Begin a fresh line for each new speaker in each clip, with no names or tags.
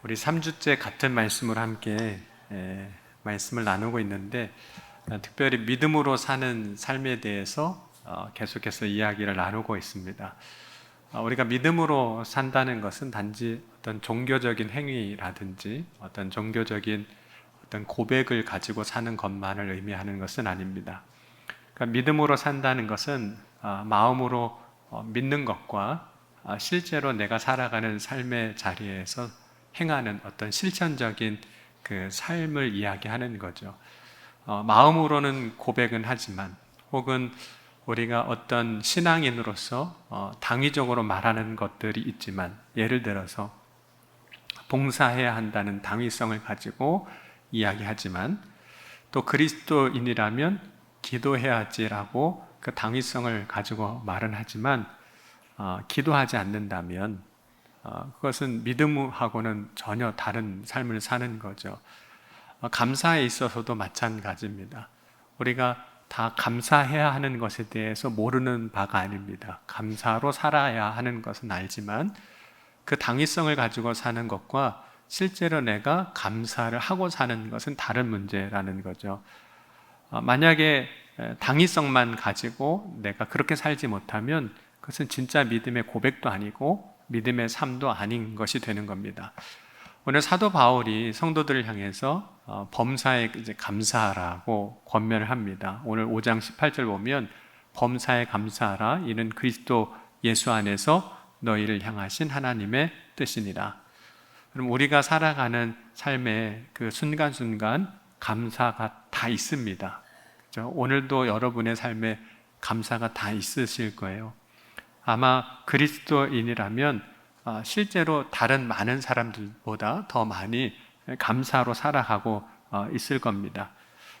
우리 3주째 같은 말씀으로 함께 말씀을 나누고 있는데, 특별히 믿음으로 사는 삶에 대해서 계속해서 이야기를 나누고 있습니다. 우리가 믿음으로 산다는 것은 단지 어떤 종교적인 행위라든지 어떤 종교적인 어떤 고백을 가지고 사는 것만을 의미하는 것은 아닙니다. 그러니까 믿음으로 산다는 것은 마음으로 믿는 것과 실제로 내가 살아가는 삶의 자리에서 행하는 어떤 실천적인 그 삶을 이야기하는 거죠. 마음으로는 고백은 하지만, 혹은 우리가 어떤 신앙인으로서 당위적으로 말하는 것들이 있지만, 예를 들어서 봉사해야 한다는 당위성을 가지고 이야기하지만, 또 그리스도인이라면 기도해야지라고 그 당위성을 가지고 말은 하지만, 기도하지 않는다면 그것은 믿음하고는 전혀 다른 삶을 사는 거죠. 감사에 있어서도 마찬가지입니다. 우리가 다 감사해야 하는 것에 대해서 모르는 바가 아닙니다. 감사로 살아야 하는 것은 알지만, 그 당위성을 가지고 사는 것과 실제로 내가 감사를 하고 사는 것은 다른 문제라는 거죠. 만약에 당위성만 가지고 내가 그렇게 살지 못하면 그것은 진짜 믿음의 고백도 아니고 믿음의 삶도 아닌 것이 되는 겁니다. 오늘 사도 바울이 성도들을 향해서 범사에 이제 감사하라고 권면을 합니다. 오늘 5장 18절 보면 범사에 감사하라, 이는 그리스도 예수 안에서 너희를 향하신 하나님의 뜻이니라. 그럼 우리가 살아가는 삶의 그 순간순간 감사가 다 있습니다. 그렇죠? 오늘도 여러분의 삶에 감사가 다 있으실 거예요. 아마 그리스도인이라면 실제로 다른 많은 사람들보다 더 많이 감사로 살아가고 있을 겁니다.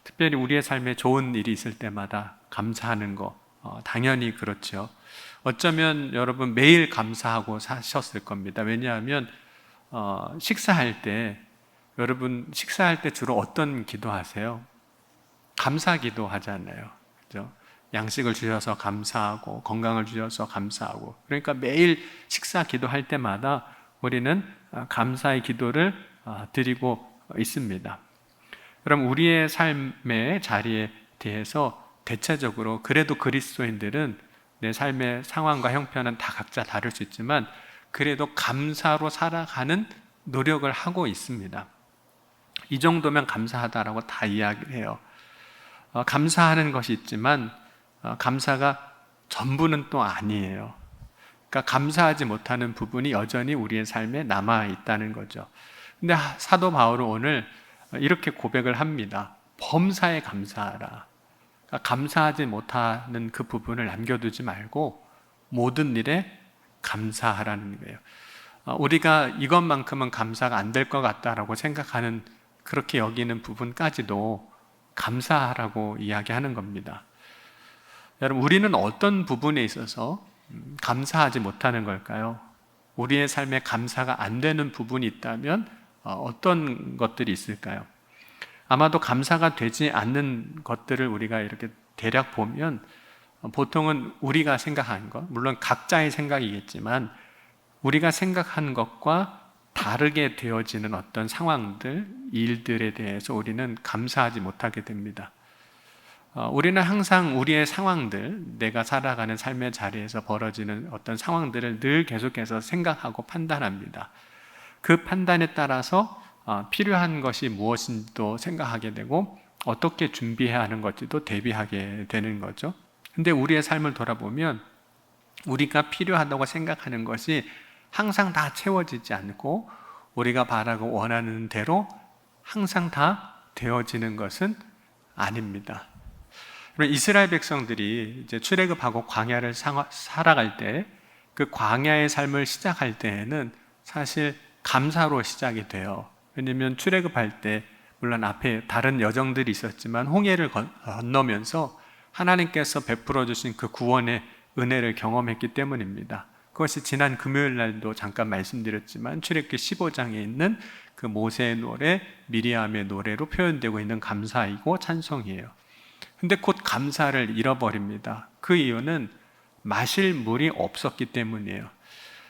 특별히 우리의 삶에 좋은 일이 있을 때마다 감사하는 거 당연히 그렇죠. 어쩌면 여러분 매일 감사하고 사셨을 겁니다. 왜냐하면 식사할 때, 여러분 식사할 때 주로 어떤 기도하세요? 감사 기도 하잖아요. 그렇죠? 양식을 주셔서 감사하고 건강을 주셔서 감사하고, 그러니까 매일 식사 기도할 때마다 우리는 감사의 기도를 드리고 있습니다. 그럼 우리의 삶의 자리에 대해서 대체적으로, 그래도 그리스도인들은 내 삶의 상황과 형편은 다 각자 다를 수 있지만 그래도 감사로 살아가는 노력을 하고 있습니다. 이 정도면 감사하다라고 다 이야기를 해요. 감사하는 것이 있지만 감사가 전부는 또 아니에요. 그러니까 감사하지 못하는 부분이 여전히 우리의 삶에 남아있다는 거죠. 근데 사도 바울은 오늘 이렇게 고백을 합니다. 범사에 감사하라. 그러니까 감사하지 못하는 그 부분을 남겨두지 말고 모든 일에 감사하라는 거예요. 우리가 이것만큼은 감사가 안 될 것 같다라고 생각하는, 그렇게 여기는 부분까지도 감사하라고 이야기하는 겁니다. 여러분, 우리는 어떤 부분에 있어서 감사하지 못하는 걸까요? 우리의 삶에 감사가 안 되는 부분이 있다면 어떤 것들이 있을까요? 아마도 감사가 되지 않는 것들을 우리가 이렇게 대략 보면 보통은 우리가 생각한 것, 물론 각자의 생각이겠지만 우리가 생각한 것과 다르게 되어지는 어떤 상황들, 일들에 대해서 우리는 감사하지 못하게 됩니다. 우리는 항상 우리의 상황들, 내가 살아가는 삶의 자리에서 벌어지는 어떤 상황들을 늘 계속해서 생각하고 판단합니다. 그 판단에 따라서 필요한 것이 무엇인지도 생각하게 되고 어떻게 준비해야 하는 것지도 대비하게 되는 거죠. 근데 우리의 삶을 돌아보면 우리가 필요하다고 생각하는 것이 항상 다 채워지지 않고 우리가 바라고 원하는 대로 항상 다 되어지는 것은 아닙니다. 이스라엘 백성들이 이제 출애굽하고 광야를 살아갈 때, 그 광야의 삶을 시작할 때에는 사실 감사로 시작이 돼요. 왜냐하면 출애굽할 때 물론 앞에 다른 여정들이 있었지만 홍해를 건너면서 하나님께서 베풀어 주신 그 구원의 은혜를 경험했기 때문입니다. 그것이 지난 금요일 날도 잠깐 말씀드렸지만 출애굽기 15장에 있는 그 모세의 노래, 미리암의 노래로 표현되고 있는 감사이고 찬송이에요. 근데 곧 감사를 잃어버립니다. 그 이유는 마실 물이 없었기 때문이에요.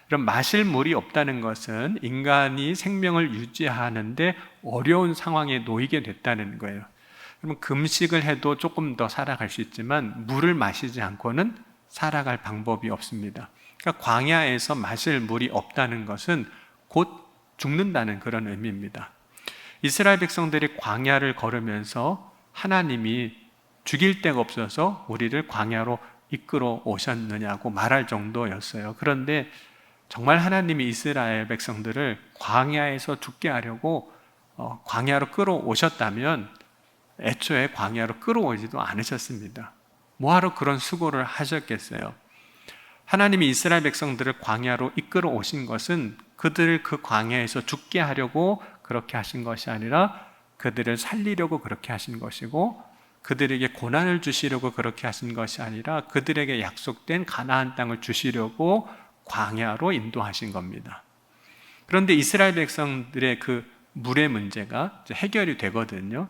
이런 마실 물이 없다는 것은 인간이 생명을 유지하는데 어려운 상황에 놓이게 됐다는 거예요. 그러면 금식을 해도 조금 더 살아갈 수 있지만 물을 마시지 않고는 살아갈 방법이 없습니다. 그러니까 광야에서 마실 물이 없다는 것은 곧 죽는다는 그런 의미입니다. 이스라엘 백성들이 광야를 걸으면서 하나님이 죽일 데가 없어서 우리를 광야로 이끌어 오셨느냐고 말할 정도였어요. 그런데 정말 하나님이 이스라엘 백성들을 광야에서 죽게 하려고 광야로 끌어오셨다면 애초에 광야로 끌어오지도 않으셨습니다. 뭐하러 그런 수고를 하셨겠어요? 하나님이 이스라엘 백성들을 광야로 이끌어 오신 것은 그들을 그 광야에서 죽게 하려고 그렇게 하신 것이 아니라 그들을 살리려고 그렇게 하신 것이고, 그들에게 고난을 주시려고 그렇게 하신 것이 아니라 그들에게 약속된 가나안 땅을 주시려고 광야로 인도하신 겁니다. 그런데 이스라엘 백성들의 그 물의 문제가 해결이 되거든요.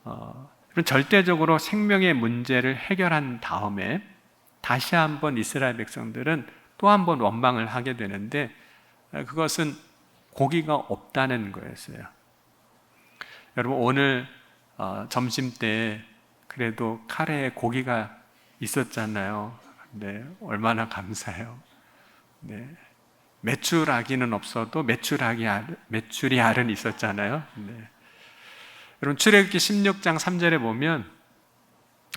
그럼 절대적으로 생명의 문제를 해결한 다음에 다시 한번 이스라엘 백성들은 또 한번 원망을 하게 되는데, 그것은 고기가 없다는 거였어요. 여러분, 오늘 점심 때 그래도 카레에 고기가 있었잖아요. 네, 얼마나 감사해요. 네, 메추라기는 없어도 메추리 알은 있었잖아요. 네. 여러분, 출애굽기 16장 3절에 보면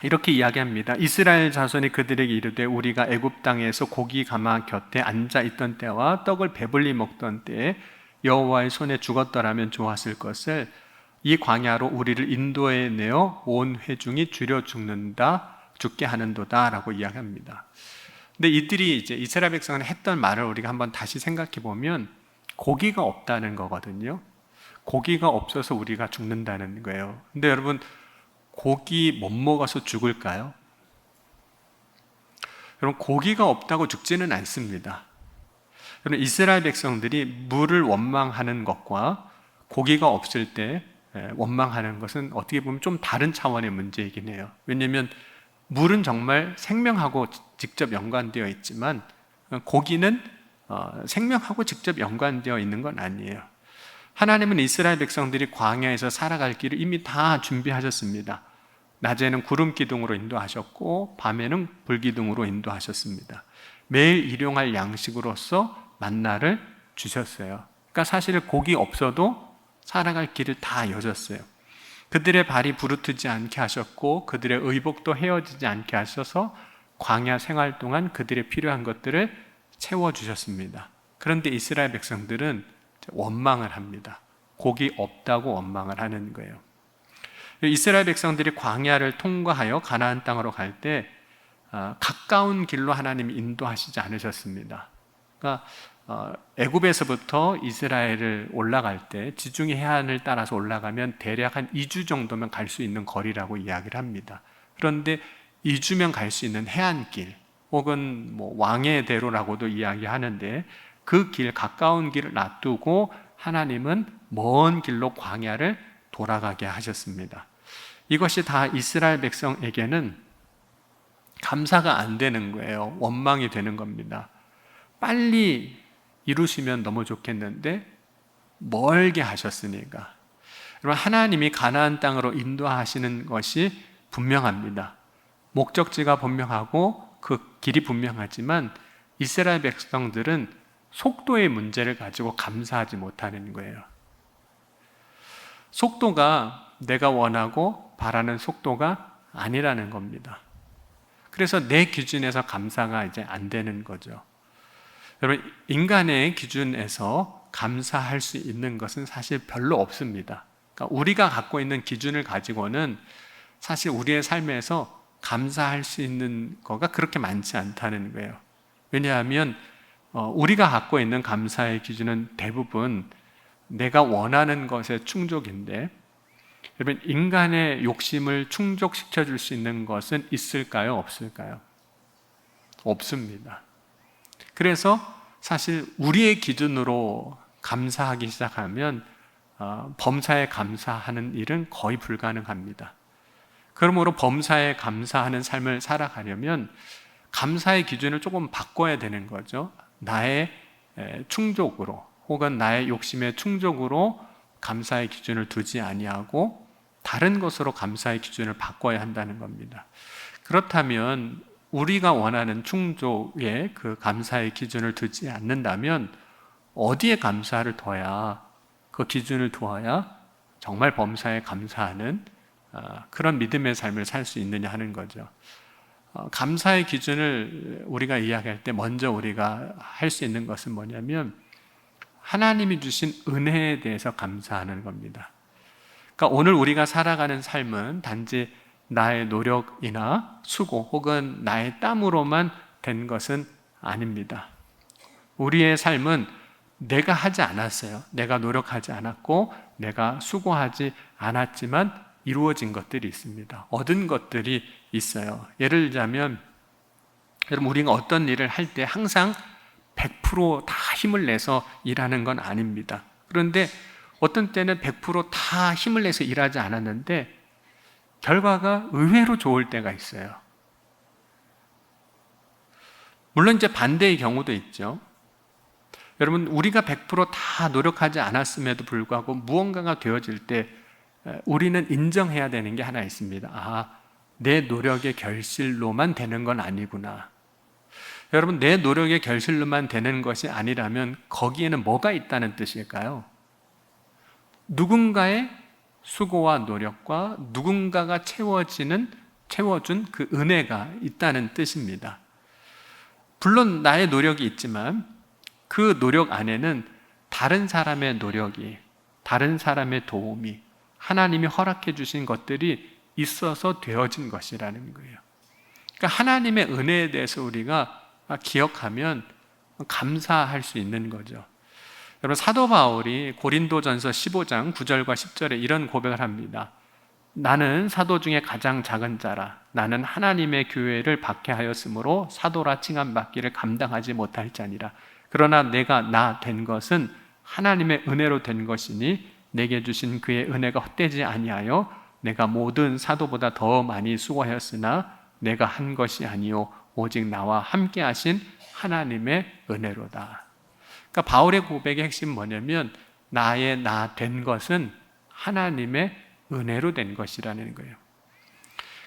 이렇게 이야기합니다. 이스라엘 자손이 그들에게 이르되 우리가 애굽 땅에서 고기 가마 곁에 앉아 있던 때와 떡을 배불리 먹던 때에 여호와의 손에 죽었더라면 좋았을 것을 이 광야로 우리를 인도해 내어 온 회중이 줄여 죽게 하는도다 라고 이야기합니다. 근데 이들이 이제 이스라엘 백성은 했던 말을 우리가 한번 다시 생각해 보면 고기가 없다는 거거든요. 고기가 없어서 우리가 죽는다는 거예요. 근데 여러분, 고기 못 먹어서 죽을까요? 여러분, 고기가 없다고 죽지는 않습니다. 여러분, 이스라엘 백성들이 물을 원망하는 것과 고기가 없을 때 원망하는 것은 어떻게 보면 좀 다른 차원의 문제이긴 해요. 왜냐하면 물은 정말 생명하고 직접 연관되어 있지만 고기는 생명하고 직접 연관되어 있는 건 아니에요. 하나님은 이스라엘 백성들이 광야에서 살아갈 길을 이미 다 준비하셨습니다. 낮에는 구름 기둥으로 인도하셨고 밤에는 불 기둥으로 인도하셨습니다. 매일 일용할 양식으로서 만나를 주셨어요. 그러니까 사실 고기 없어도 살아갈 길을 다 여셨어요. 그들의 발이 부르트지 않게 하셨고 그들의 의복도 헤어지지 않게 하셔서 광야 생활 동안 그들의 필요한 것들을 채워주셨습니다. 그런데 이스라엘 백성들은 원망을 합니다. 고기 없다고 원망을 하는 거예요. 이스라엘 백성들이 광야를 통과하여 가나안 땅으로 갈 때 가까운 길로 하나님이 인도하시지 않으셨습니다. 그러니까 애굽에서부터 이스라엘을 올라갈 때 지중해 해안을 따라서 올라가면 대략 한 2주 정도면 갈 수 있는 거리라고 이야기를 합니다. 그런데 2주면 갈 수 있는 해안길 혹은 뭐 왕의 대로라고도 이야기하는데 그 길, 가까운 길을 놔두고 하나님은 먼 길로 광야를 돌아가게 하셨습니다. 이것이 다 이스라엘 백성에게는 감사가 안 되는 거예요. 원망이 되는 겁니다. 빨리 이루시면 너무 좋겠는데 멀게 하셨으니까. 여러분, 하나님이 가나안 땅으로 인도하시는 것이 분명합니다. 목적지가 분명하고 그 길이 분명하지만 이스라엘 백성들은 속도의 문제를 가지고 감사하지 못하는 거예요. 속도가 내가 원하고 바라는 속도가 아니라는 겁니다. 그래서 내 기준에서 감사가 이제 안 되는 거죠. 여러분, 인간의 기준에서 감사할 수 있는 것은 사실 별로 없습니다. 그러니까 우리가 갖고 있는 기준을 가지고는 사실 우리의 삶에서 감사할 수 있는 거가 그렇게 많지 않다는 거예요. 왜냐하면 우리가 갖고 있는 감사의 기준은 대부분 내가 원하는 것의 충족인데, 여러분, 인간의 욕심을 충족시켜 줄 수 있는 것은 있을까요? 없을까요? 없습니다. 그래서 사실 우리의 기준으로 감사하기 시작하면 범사에 감사하는 일은 거의 불가능합니다. 그러므로 범사에 감사하는 삶을 살아가려면 감사의 기준을 조금 바꿔야 되는 거죠. 나의 충족으로 혹은 나의 욕심의 충족으로 감사의 기준을 두지 아니하고 다른 것으로 감사의 기준을 바꿔야 한다는 겁니다. 그렇다면 우리가 원하는 충족에 그 감사의 기준을 두지 않는다면 어디에 감사를 둬야, 그 기준을 두어야 정말 범사에 감사하는 그런 믿음의 삶을 살 수 있느냐 하는 거죠. 감사의 기준을 우리가 이야기할 때 먼저 우리가 할 수 있는 것은 뭐냐면 하나님이 주신 은혜에 대해서 감사하는 겁니다. 그러니까 오늘 우리가 살아가는 삶은 단지 나의 노력이나 수고 혹은 나의 땀으로만 된 것은 아닙니다. 우리의 삶은 내가 하지 않았어요. 내가 노력하지 않았고 내가 수고하지 않았지만 이루어진 것들이 있습니다. 얻은 것들이 있어요. 예를 들자면 여러분, 우리가 어떤 일을 할 때 항상 100%다 힘을 내서 일하는 건 아닙니다. 그런데 어떤 때는 100%다 힘을 내서 일하지 않았는데 결과가 의외로 좋을 때가 있어요. 물론 이제 반대의 경우도 있죠. 여러분, 우리가 100%다 노력하지 않았음에도 불구하고 무언가가 되어질 때 우리는 인정해야 되는 게 하나 있습니다. 내 노력의 결실로만 되는 건 아니구나. 여러분, 내 노력의 결실로만 되는 것이 아니라면 거기에는 뭐가 있다는 뜻일까요? 누군가의 수고와 노력과 누군가가 채워준 그 은혜가 있다는 뜻입니다. 물론 나의 노력이 있지만 그 노력 안에는 다른 사람의 노력이, 다른 사람의 도움이, 하나님이 허락해 주신 것들이 있어서 되어진 것이라는 거예요. 그러니까 하나님의 은혜에 대해서 우리가 기억하면 감사할 수 있는 거죠. 여러분, 사도 바울이 고린도전서 15장 9절과 10절에 이런 고백을 합니다. 나는 사도 중에 가장 작은 자라. 나는 하나님의 교회를 박해하였으므로 사도라 칭함받기를 감당하지 못할 자니라. 그러나 내가 나 된 것은 하나님의 은혜로 된 것이니 내게 주신 그의 은혜가 헛되지 아니하여 내가 모든 사도보다 더 많이 수고하였으나 내가 한 것이 아니요 오직 나와 함께 하신 하나님의 은혜로다. 그러니까 바울의 고백의 핵심은 뭐냐면 나의 나 된 것은 하나님의 은혜로 된 것이라는 거예요.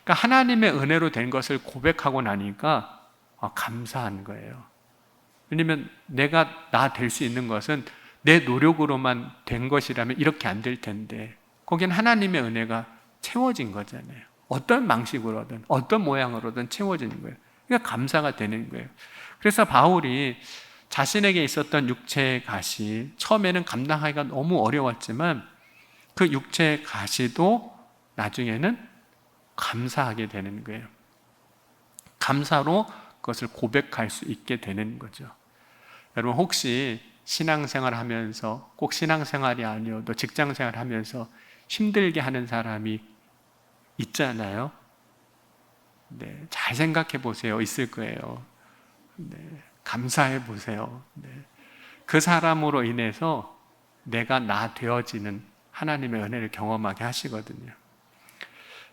그러니까 하나님의 은혜로 된 것을 고백하고 나니까 감사한 거예요. 왜냐하면 내가 나 될 수 있는 것은 내 노력으로만 된 것이라면 이렇게 안 될 텐데 거긴 하나님의 은혜가 채워진 거잖아요. 어떤 방식으로든 어떤 모양으로든 채워지는 거예요. 그러니까 감사가 되는 거예요. 그래서 바울이 자신에게 있었던 육체의 가시, 처음에는 감당하기가 너무 어려웠지만 그 육체의 가시도 나중에는 감사하게 되는 거예요. 감사로 그것을 고백할 수 있게 되는 거죠. 여러분, 혹시 신앙생활 하면서, 꼭 신앙생활이 아니어도 직장생활 하면서 힘들게 하는 사람이 있잖아요. 네, 잘 생각해 보세요. 있을 거예요. 네, 감사해 보세요. 네, 그 사람으로 인해서 내가 나 되어지는 하나님의 은혜를 경험하게 하시거든요.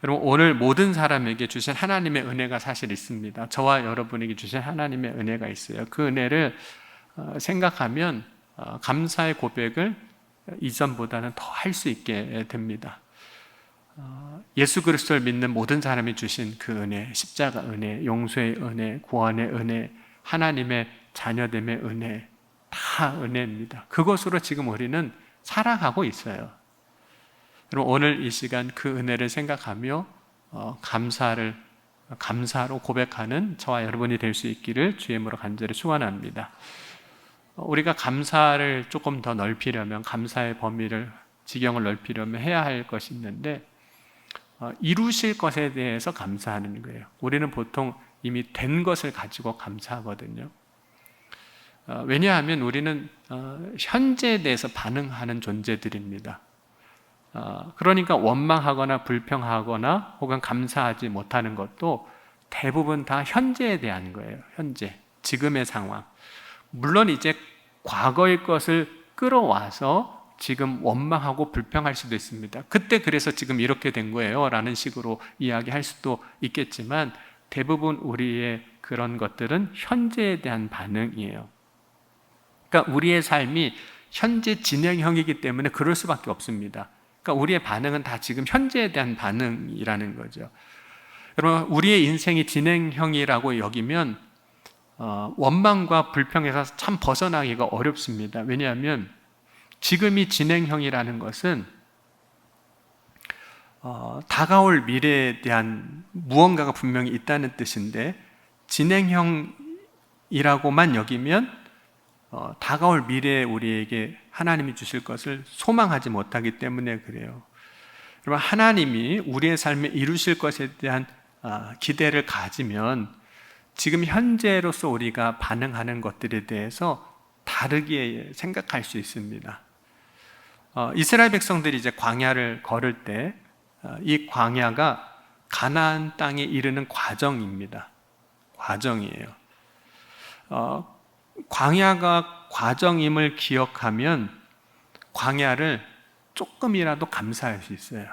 여러분, 오늘 모든 사람에게 주신 하나님의 은혜가 사실 있습니다. 저와 여러분에게 주신 하나님의 은혜가 있어요. 그 은혜를 생각하면 감사의 고백을 이전보다는 더 할 수 있게 됩니다. 예수 그리스도를 믿는 모든 사람이 주신 그 은혜, 십자가 은혜, 용서의 은혜, 구원의 은혜, 하나님의 자녀됨의 은혜, 다 은혜입니다. 그것으로 지금 우리는 살아가고 있어요. 여러분, 오늘 이 시간 그 은혜를 생각하며 감사로 고백하는 저와 여러분이 될 수 있기를 주의 이름으로 간절히 축원합니다. 우리가 감사를 조금 더 넓히려면, 감사의 범위를, 지경을 넓히려면 해야 할 것이 있는데 이루실 것에 대해서 감사하는 거예요. 우리는 보통 이미 된 것을 가지고 감사하거든요. 왜냐하면 우리는 현재에 대해서 반응하는 존재들입니다. 그러니까 원망하거나 불평하거나 혹은 감사하지 못하는 것도 대부분 다 현재에 대한 거예요. 현재, 지금의 상황. 물론 이제 과거의 것을 끌어와서 지금 원망하고 불평할 수도 있습니다. 그때 그래서 지금 이렇게 된 거예요 라는 식으로 이야기할 수도 있겠지만 대부분 우리의 그런 것들은 현재에 대한 반응이에요. 그러니까 우리의 삶이 현재 진행형이기 때문에 그럴 수밖에 없습니다. 그러니까 우리의 반응은 다 지금 현재에 대한 반응이라는 거죠. 여러분, 우리의 인생이 진행형이라고 여기면 원망과 불평에서 참 벗어나기가 어렵습니다. 왜냐하면 지금이 진행형이라는 것은 다가올 미래에 대한 무언가가 분명히 있다는 뜻인데, 진행형이라고만 여기면 다가올 미래에 우리에게 하나님이 주실 것을 소망하지 못하기 때문에 그래요. 여러분, 하나님이 우리의 삶에 이루실 것에 대한 기대를 가지면 지금 현재로서 우리가 반응하는 것들에 대해서 다르게 생각할 수 있습니다. 이스라엘 백성들이 이제 광야를 걸을 때 이 광야가 가나안 땅에 이르는 과정입니다. 과정이에요. 광야가 과정임을 기억하면 광야를 조금이라도 감사할 수 있어요.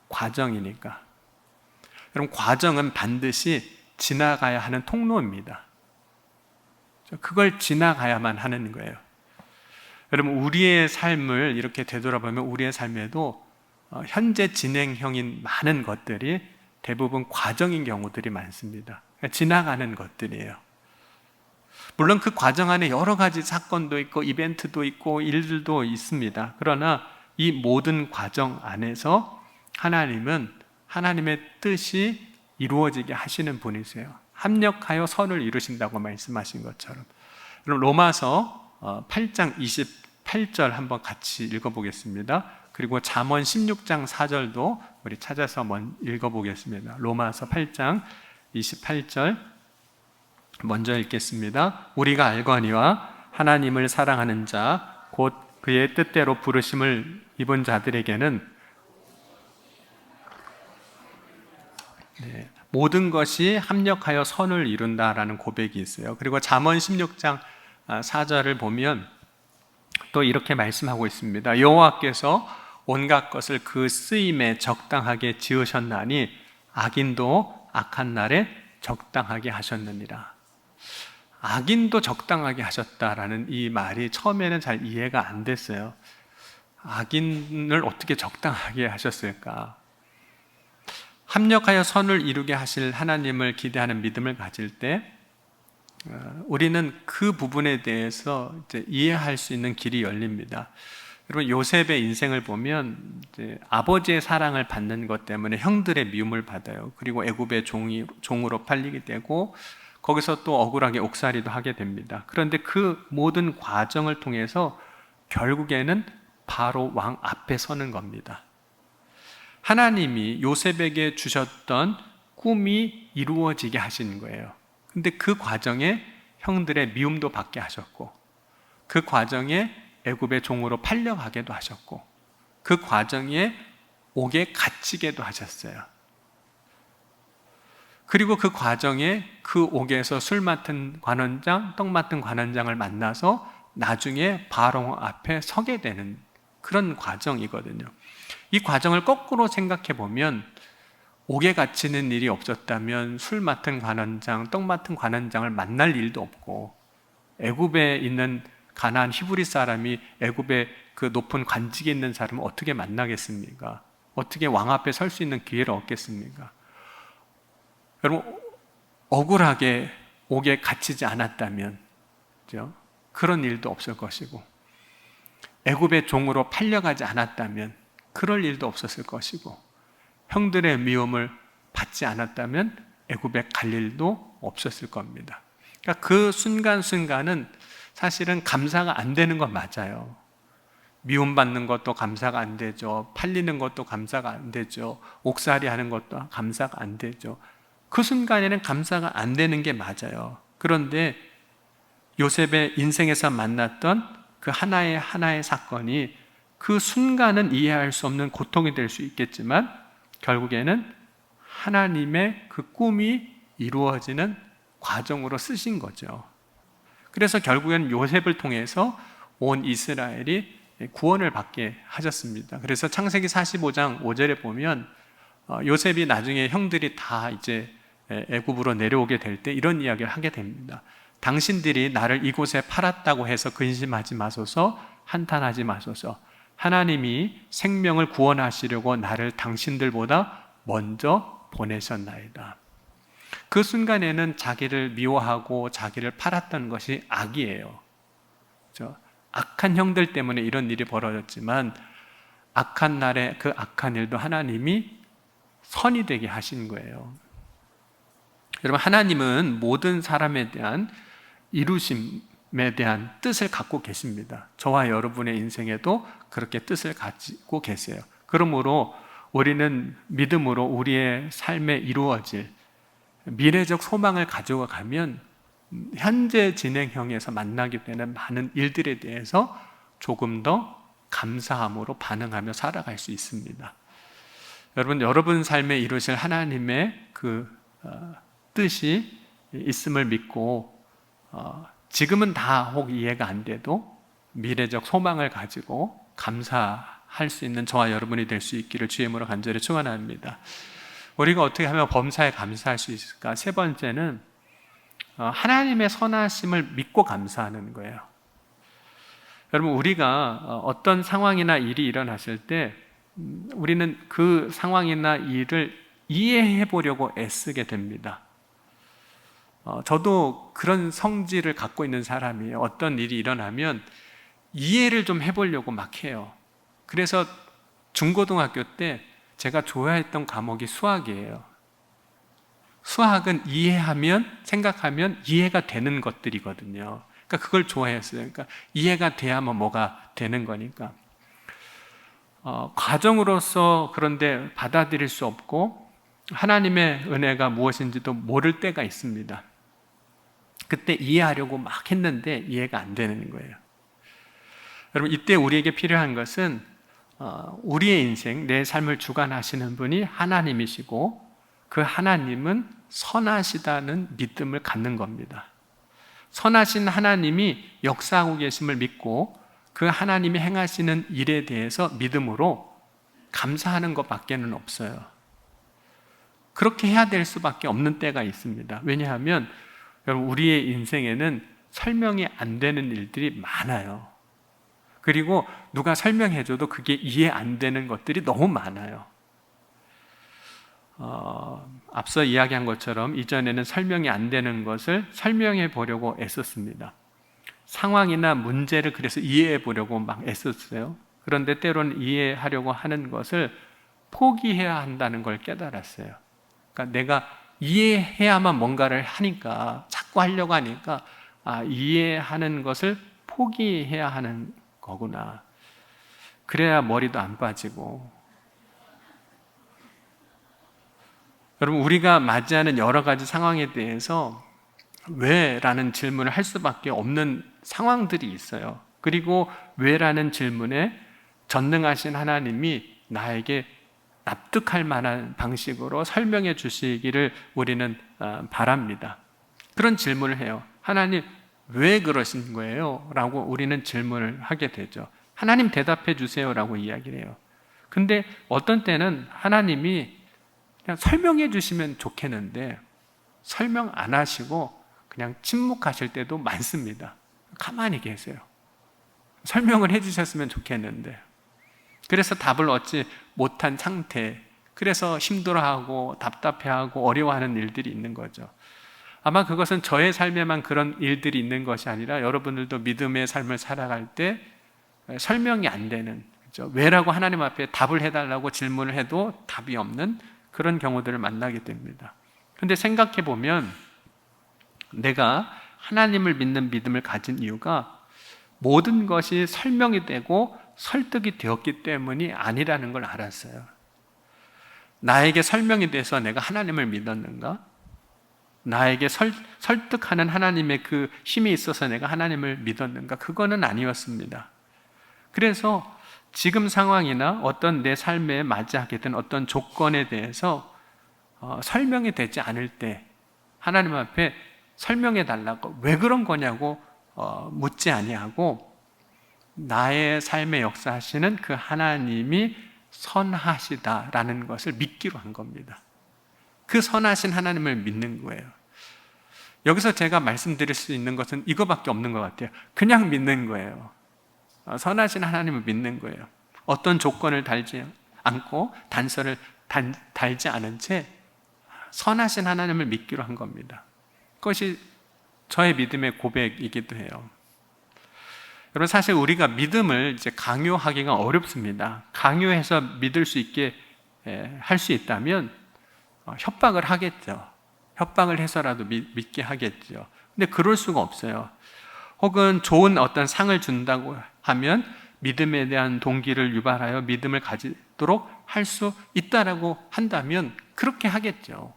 과정이니까. 여러분, 과정은 반드시 지나가야 하는 통로입니다. 그걸 지나가야만 하는 거예요. 여러분, 우리의 삶을 이렇게 되돌아보면 우리의 삶에도 현재 진행형인 많은 것들이 대부분 과정인 경우들이 많습니다. 지나가는 것들이에요. 물론 그 과정 안에 여러 가지 사건도 있고 이벤트도 있고 일들도 있습니다. 그러나 이 모든 과정 안에서 하나님은 하나님의 뜻이 이루어지게 하시는 분이세요. 합력하여 선을 이루신다고 말씀하신 것처럼. 그럼 로마서 8장 28절 한번 같이 읽어보겠습니다. 그리고 잠언 16장 4절도 우리 찾아서 읽어보겠습니다. 로마서 8장 28절 먼저 읽겠습니다. 우리가 알거니와 하나님을 사랑하는 자 곧 그의 뜻대로 부르심을 입은 자들에게는 모든 것이 합력하여 선을 이룬다라는 고백이 있어요. 그리고 잠언 16장 4절을 보면 또 이렇게 말씀하고 있습니다. 여호와께서 온갖 것을 그 쓰임에 적당하게 지으셨나니 악인도 악한 날에 적당하게 하셨느니라. 악인도 적당하게 하셨다라는 이 말이 처음에는 잘 이해가 안 됐어요. 악인을 어떻게 적당하게 하셨을까? 합력하여 선을 이루게 하실 하나님을 기대하는 믿음을 가질 때 우리는 그 부분에 대해서 이제 이해할 수 있는 길이 열립니다. 여러분, 요셉의 인생을 보면 이제 아버지의 사랑을 받는 것 때문에 형들의 미움을 받아요. 그리고 애굽의 종으로 팔리게 되고 거기서 또 억울하게 옥살이도 하게 됩니다. 그런데 그 모든 과정을 통해서 결국에는 바로 왕 앞에 서는 겁니다. 하나님이 요셉에게 주셨던 꿈이 이루어지게 하시는 거예요. 근데 그 과정에 형들의 미움도 받게 하셨고, 그 과정에 애굽의 종으로 팔려가게도 하셨고, 그 과정에 옥에 갇히게도 하셨어요. 그리고 그 과정에 그 옥에서 술 맡은 관원장, 떡 맡은 관원장을 만나서 나중에 바로 앞에 서게 되는 그런 과정이거든요. 이 과정을 거꾸로 생각해 보면 옥에 갇히는 일이 없었다면 술 맡은 관원장, 떡 맡은 관원장을 만날 일도 없고, 애굽에 있는 가나안 히브리 사람이 애굽의 그 높은 관직에 있는 사람을 어떻게 만나겠습니까? 어떻게 왕 앞에 설 수 있는 기회를 얻겠습니까? 여러분, 억울하게 옥에 갇히지 않았다면 그렇죠? 그런 일도 없을 것이고, 애굽의 종으로 팔려가지 않았다면 그럴 일도 없었을 것이고, 형들의 미움을 받지 않았다면 애굽에 갈 일도 없었을 겁니다. 그러니까 그 순간순간은 사실은 감사가 안 되는 건 맞아요. 미움받는 것도 감사가 안 되죠. 팔리는 것도 감사가 안 되죠. 옥살이 하는 것도 감사가 안 되죠. 그 순간에는 감사가 안 되는 게 맞아요. 그런데 요셉의 인생에서 만났던 그 하나의 사건이 그 순간은 이해할 수 없는 고통이 될 수 있겠지만 결국에는 하나님의 그 꿈이 이루어지는 과정으로 쓰신 거죠. 그래서 결국에는 요셉을 통해서 온 이스라엘이 구원을 받게 하셨습니다. 그래서 창세기 45장 5절에 보면 요셉이 나중에 형들이 다 이제 애굽으로 내려오게 될 때 이런 이야기를 하게 됩니다. 당신들이 나를 이곳에 팔았다고 해서 근심하지 마소서, 한탄하지 마소서. 하나님이 생명을 구원하시려고 나를 당신들보다 먼저 보내셨나이다. 그 순간에는 자기를 미워하고 자기를 팔았던 것이 악이에요. 악한 형들 때문에 이런 일이 벌어졌지만 악한 날에 그 악한 일도 하나님이 선이 되게 하신 거예요. 여러분, 하나님은 모든 사람에 대한 이루심에 대한 뜻을 갖고 계십니다. 저와 여러분의 인생에도 그렇게 뜻을 가지고 계세요. 그러므로 우리는 믿음으로 우리의 삶에 이루어질 미래적 소망을 가지고 가면 현재 진행형에서 만나게 되는 많은 일들에 대해서 조금 더 감사함으로 반응하며 살아갈 수 있습니다. 여러분 삶에 이루실 하나님의 그 뜻이 있음을 믿고 지금은 다 혹 이해가 안 돼도 미래적 소망을 가지고 감사할 수 있는 저와 여러분이 될 수 있기를 주의 이름으로 간절히 축원합니다. 우리가 어떻게 하면 범사에 감사할 수 있을까? 세 번째는 하나님의 선하심을 믿고 감사하는 거예요. 여러분, 우리가 어떤 상황이나 일이 일어났을 때 우리는 그 상황이나 일을 이해해 보려고 애쓰게 됩니다. 저도 그런 성질을 갖고 있는 사람이에요. 어떤 일이 일어나면 이해를 좀 해보려고 막 해요. 그래서 중고등학교 때 제가 좋아했던 과목이 수학이에요. 수학은 이해하면, 생각하면 이해가 되는 것들이거든요. 그러니까 그걸 좋아했어요. 그러니까 이해가 돼야만 뭐가 되는 거니까. 과정으로서 그런데 받아들일 수 없고 하나님의 은혜가 무엇인지도 모를 때가 있습니다. 그때 이해하려고 막 했는데 이해가 안 되는 거예요. 여러분, 이때 우리에게 필요한 것은 우리의 인생, 내 삶을 주관하시는 분이 하나님이시고 그 하나님은 선하시다는 믿음을 갖는 겁니다. 선하신 하나님이 역사하고 계심을 믿고 그 하나님이 행하시는 일에 대해서 믿음으로 감사하는 것밖에는 없어요. 그렇게 해야 될 수밖에 없는 때가 있습니다. 왜냐하면 여러분, 우리의 인생에는 설명이 안 되는 일들이 많아요. 그리고 누가 설명해줘도 그게 이해 안 되는 것들이 너무 많아요. 앞서 이야기한 것처럼 이전에는 설명이 안 되는 것을 설명해 보려고 애썼습니다. 상황이나 문제를 그래서 이해해 보려고 막 애썼어요. 그런데 때로는 이해하려고 하는 것을 포기해야 한다는 걸 깨달았어요. 그러니까 내가 이해해야만 뭔가를 하니까, 자꾸 하려고 하니까 이해하는 것을 포기해야 하는 거구나. 그래야 머리도 안 빠지고. 여러분, 우리가 맞이하는 여러 가지 상황에 대해서 왜? 라는 질문을 할 수밖에 없는 상황들이 있어요. 그리고 왜? 라는 질문에 전능하신 하나님이 나에게 납득할 만한 방식으로 설명해 주시기를 우리는 바랍니다. 그런 질문을 해요. 하나님, 왜 그러신 거예요? 라고 우리는 질문을 하게 되죠. 하나님 대답해 주세요 라고 이야기를 해요. 근데 어떤 때는 하나님이 그냥 설명해 주시면 좋겠는데 설명 안 하시고 그냥 침묵하실 때도 많습니다. 가만히 계세요. 설명을 해 주셨으면 좋겠는데. 그래서 답을 얻지 못한 상태, 그래서 힘들어하고 답답해하고 어려워하는 일들이 있는 거죠. 아마 그것은 저의 삶에만 그런 일들이 있는 것이 아니라 여러분들도 믿음의 삶을 살아갈 때 설명이 안 되는, 그렇죠? 왜라고 하나님 앞에 답을 해달라고 질문을 해도 답이 없는 그런 경우들을 만나게 됩니다. 그런데 생각해 보면 내가 하나님을 믿는 믿음을 가진 이유가 모든 것이 설명이 되고 설득이 되었기 때문이 아니라는 걸 알았어요. 나에게 설명이 돼서 내가 하나님을 믿었는가? 나에게 설득하는 하나님의 그 힘이 있어서 내가 하나님을 믿었는가? 그거는 아니었습니다. 그래서 지금 상황이나 어떤 내 삶에 맞이하게 된 어떤 조건에 대해서 설명이 되지 않을 때 하나님 앞에 설명해 달라고, 왜 그런 거냐고 묻지 아니하고 나의 삶에 역사하시는 그 하나님이 선하시다라는 것을 믿기로 한 겁니다. 그 선하신 하나님을 믿는 거예요. 여기서 제가 말씀드릴 수 있는 것은 이거밖에 없는 것 같아요. 그냥 믿는 거예요. 선하신 하나님을 믿는 거예요. 어떤 조건을 달지 않고 단서를 달지 않은 채 선하신 하나님을 믿기로 한 겁니다. 그것이 저의 믿음의 고백이기도 해요. 여러분, 사실 우리가 믿음을 이제 강요하기가 어렵습니다. 강요해서 믿을 수 있게 할 수 있다면 협박을 하겠죠. 협박을 해서라도 믿게 하겠죠. 근데 그럴 수가 없어요. 혹은 좋은 어떤 상을 준다고 하면 믿음에 대한 동기를 유발하여 믿음을 가지도록 할 수 있다라고 한다면 그렇게 하겠죠.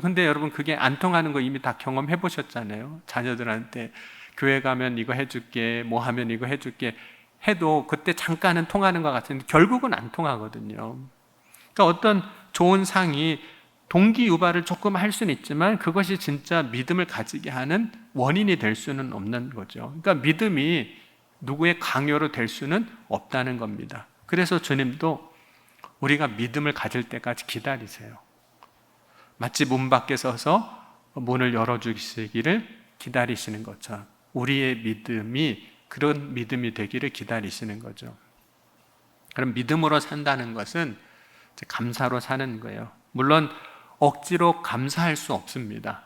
근데 여러분, 그게 안 통하는 거 이미 다 경험해 보셨잖아요. 자녀들한테 교회 가면 이거 해줄게, 뭐 하면 이거 해줄게 해도 그때 잠깐은 통하는 것 같은데 결국은 안 통하거든요. 그러니까 어떤 좋은 상이 동기 유발을 조금 할 수는 있지만 그것이 진짜 믿음을 가지게 하는 원인이 될 수는 없는 거죠. 그러니까 믿음이 누구의 강요로 될 수는 없다는 겁니다. 그래서 주님도 우리가 믿음을 가질 때까지 기다리세요. 마치 문 밖에 서서 문을 열어주시기를 기다리시는 것처럼 우리의 믿음이 그런 믿음이 되기를 기다리시는 거죠. 그럼 믿음으로 산다는 것은 감사로 사는 거예요. 물론 억지로 감사할 수 없습니다.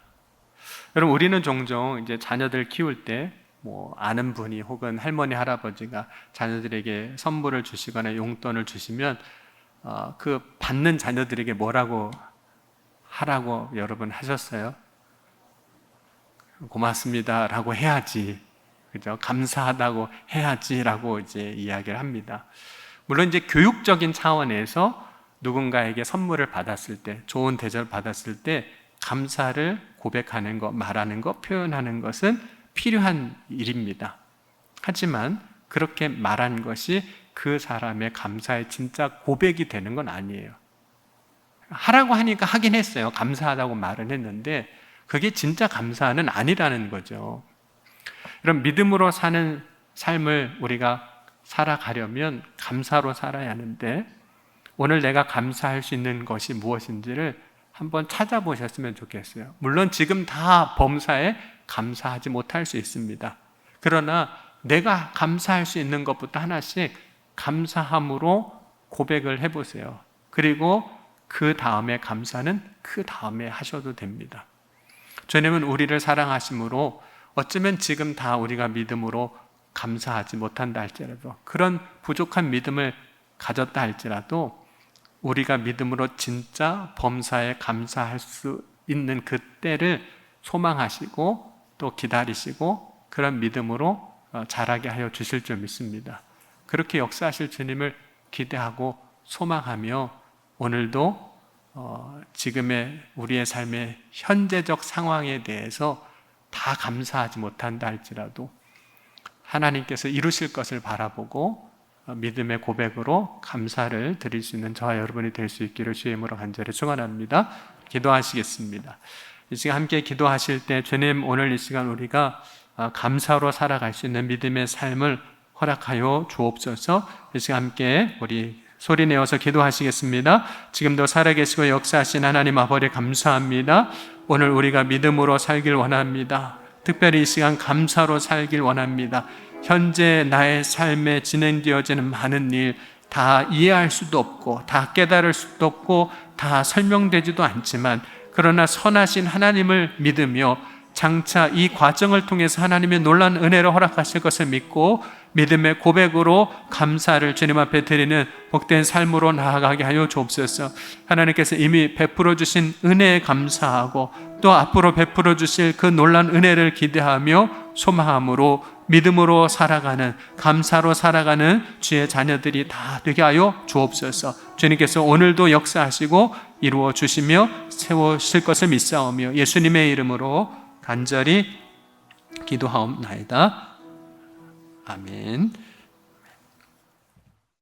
여러분, 우리는 종종 이제 자녀들 키울 때 뭐 아는 분이 혹은 할머니, 할아버지가 자녀들에게 선물을 주시거나 용돈을 주시면 그 받는 자녀들에게 뭐라고 하라고 여러분 하셨어요? 고맙습니다라고 해야지, 그죠? 감사하다고 해야지라고 이제 이야기를 합니다. 물론 이제 교육적인 차원에서 누군가에게 선물을 받았을 때, 좋은 대접을 받았을 때 감사를 고백하는 것, 말하는 것, 표현하는 것은 필요한 일입니다. 하지만 그렇게 말한 것이 그 사람의 감사의 진짜 고백이 되는 건 아니에요. 하라고 하니까 하긴 했어요. 감사하다고 말은 했는데 그게 진짜 감사는 아니라는 거죠. 그럼 믿음으로 사는 삶을 우리가 살아가려면 감사로 살아야 하는데, 오늘 내가 감사할 수 있는 것이 무엇인지를 한번 찾아보셨으면 좋겠어요. 물론 지금 다 범사에 감사하지 못할 수 있습니다. 그러나 내가 감사할 수 있는 것부터 하나씩 감사함으로 고백을 해보세요. 그리고 그 다음에 감사는 그 다음에 하셔도 됩니다. 주님은 우리를 사랑하심으로 어쩌면 지금 다 우리가 믿음으로 감사하지 못한다 할지라도, 그런 부족한 믿음을 가졌다 할지라도 우리가 믿음으로 진짜 범사에 감사할 수 있는 그때를 소망하시고 또 기다리시고 그런 믿음으로 자라게 하여 주실 줄 믿습니다. 그렇게 역사하실 주님을 기대하고 소망하며 오늘도 지금의 우리의 삶의 현재적 상황에 대해서 다 감사하지 못한다 할지라도 하나님께서 이루실 것을 바라보고 믿음의 고백으로 감사를 드릴 수 있는 저와 여러분이 될 수 있기를 주의 이름으로 간절히 축원합니다. 기도하시겠습니다. 이 시간 함께 기도하실 때 주님, 오늘 이 시간 우리가 감사로 살아갈 수 있는 믿음의 삶을 허락하여 주옵소서. 이 시간 함께 우리 소리 내어서 기도하시겠습니다. 지금도 살아계시고 역사하신 하나님 아버지 감사합니다. 오늘 우리가 믿음으로 살길 원합니다. 특별히 이 시간 감사로 살길 원합니다. 현재 나의 삶에 진행되어지는 많은 일 다 이해할 수도 없고 다 깨달을 수도 없고 다 설명되지도 않지만, 그러나 선하신 하나님을 믿으며 장차 이 과정을 통해서 하나님의 놀라운 은혜를 허락하실 것을 믿고 믿음의 고백으로 감사를 주님 앞에 드리는 복된 삶으로 나아가게 하여 주옵소서. 하나님께서 이미 베풀어 주신 은혜에 감사하고 또 앞으로 베풀어 주실 그 놀라운 은혜를 기대하며 소망함으로 믿음으로 살아가는, 감사로 살아가는 주의 자녀들이 다 되게 하여 주옵소서. 주님께서 오늘도 역사하시고 이루어 주시며 세우실 것을 믿사오며 예수님의 이름으로 간절히 기도하옵나이다. 아멘.